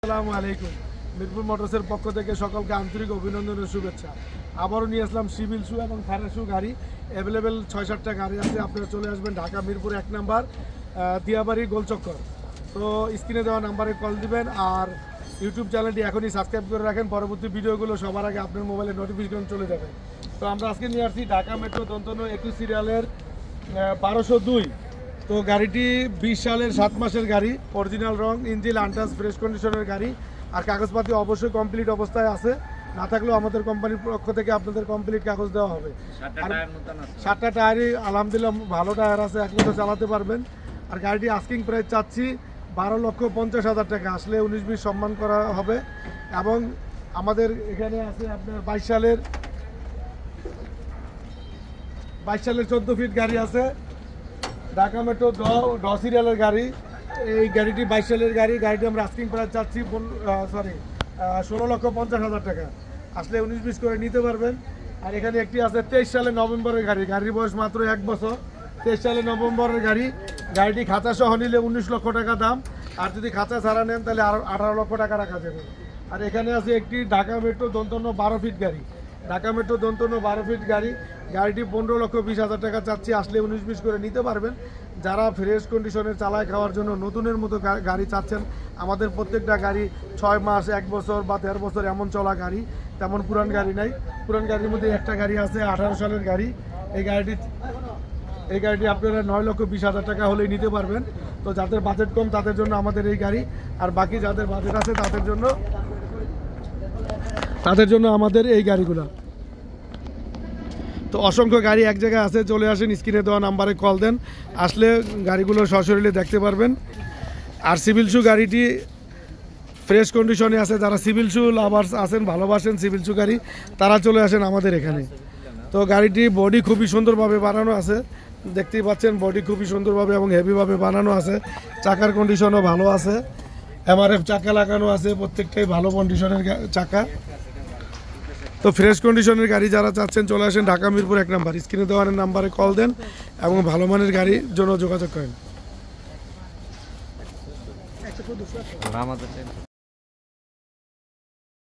আসসালামু আলাইকুম। মিরপুর মোটরসের পক্ষ থেকে সকলকে আন্তরিক অভিনন্দন ও শুভেচ্ছা। আবারও নিয়ে আসলাম সিভিল শু এবং থানা শু গাড়ি। অ্যাভেলেবেল 6-7টা গাড়ি আছে। আপনারা চলে আসবেন ঢাকা মিরপুর 1 নাম্বার দিয়াবাড়ি গোলচক্কর। তো স্ক্রিনে দেওয়া নাম্বারে কল দিবেন আর ইউটিউব চ্যানেলটি এখনই সাবস্ক্রাইব করে রাখেন, পরবর্তী ভিডিওগুলো সবার আগে আপনার মোবাইলে নোটিফিকেশন চলে যাবে। তো আমরা আজকে নিয়ে আসছি ঢাকা মেট্রো দন্তন 21 সিরিয়ালের 1202। তো গাড়িটি 20 সালের 7 মাসের গাড়ি, অরিজিনাল রং, ইঞ্জিন আনটাচ, ফ্রেশ কন্ডিশনের গাড়ি আর কাগজপাতি অবশ্যই কমপ্লিট অবস্থায় আছে। না থাকলেও আমাদের কোম্পানির পক্ষ থেকে আপনাদের কমপ্লিট কাগজ দেওয়া হবে। আর 7টা টায়ারই আলহামদুলিল্লাহ ভালো টায়ার আছে, 1 বছর চালাতে পারবেন। আর গাড়িটি আস্কিং প্রাইস চাচ্ছি 12,50,000 টাকা, আসলে 19-20 সম্মান করা হবে। এবং আমাদের এখানে আছে আপনার 22 সালের 14 ফিট গাড়ি আছে, ঢাকা মেট্রো 10 সিরিয়ালের গাড়ি। এই গাড়িটি 22 সালের গাড়ি। গাড়িটি আমরা আস্কিং প্রাইস চাচ্ছি 16,50,000 টাকা, আসলে 19-20 করে নিতে পারবেন। আর এখানে একটি আছে 23 সালের নভেম্বরের গাড়ি, গাড়ির বয়স মাত্র 1 বছর। 23 সালের নভেম্বরের গাড়ি। গাড়িটি খাঁচা সহ নিলে 19 লক্ষ টাকা দাম, আর যদি খাঁচা ছাড়া নেন তাহলে আরও 18 লক্ষ টাকা রাখা যাবে। আর এখানে আছে একটি ঢাকা মেট্রো দন্তন্য 12 ফিট গাড়ি, ঢাকা মেট্রো দন্তন্য 12 ফিট গাড়ি। গাড়িটি 15,20,000 টাকা চাচ্ছি, আসলে 19-20 করে নিতে পারবেন। যারা ফ্রেশ কন্ডিশনের চালায় খাওয়ার জন্য নতুনের মতো গাড়ি চাচ্ছেন, আমাদের প্রত্যেকটা গাড়ি 6 মাস, 1 বছর বা 13 বছর এমন চলা গাড়ি, তেমন পুরান গাড়ি নাই। পুরান গাড়ির মধ্যে একটা গাড়ি আছে 18 সালের গাড়ি। এই গাড়িটি আপনারা 9,20,000 টাকা হলেই নিতে পারবেন। তো যাদের বাজেট কম তাদের জন্য আমাদের এই গাড়ি, আর বাকি যাদের বাজেট আছে তাদের জন্য আমাদের এই গাড়িগুলো। তো অসংখ্য গাড়ি এক জায়গায় আছে, চলে আসেন, স্ক্রিনে দেওয়া নাম্বারে কল দেন, আসলে গাড়িগুলো সশরীরে দেখতে পারবেন। আর সিভিল শু গাড়িটি ফ্রেশ কন্ডিশনে আছে। যারা সিভিল শু লাভার্স আছেন, ভালোবাসেন সিভিল শু গাড়ি, তারা চলে আসেন আমাদের এখানে। তো গাড়িটি বডি খুবই সুন্দরভাবে বানানো আছে, দেখতেই পাচ্ছেন বডি খুবই সুন্দরভাবে এবং হেভিভাবে বানানো আছে। চাকার কন্ডিশনও ভালো আছে, MRF চাকা লাগানো আছে, প্রত্যেকটাই ভালো কন্ডিশনের চাকা। তো ফ্রেশ কন্ডিশনের গাড়ি যারা চাচ্ছেন চলে আসেন ঢাকা মিরপুর 1 নাম্বার, স্ক্রিনে দেওয়া নাম্বারে কল দেন এবং ভালো মানের গাড়ির জন্য যোগাযোগ করেন।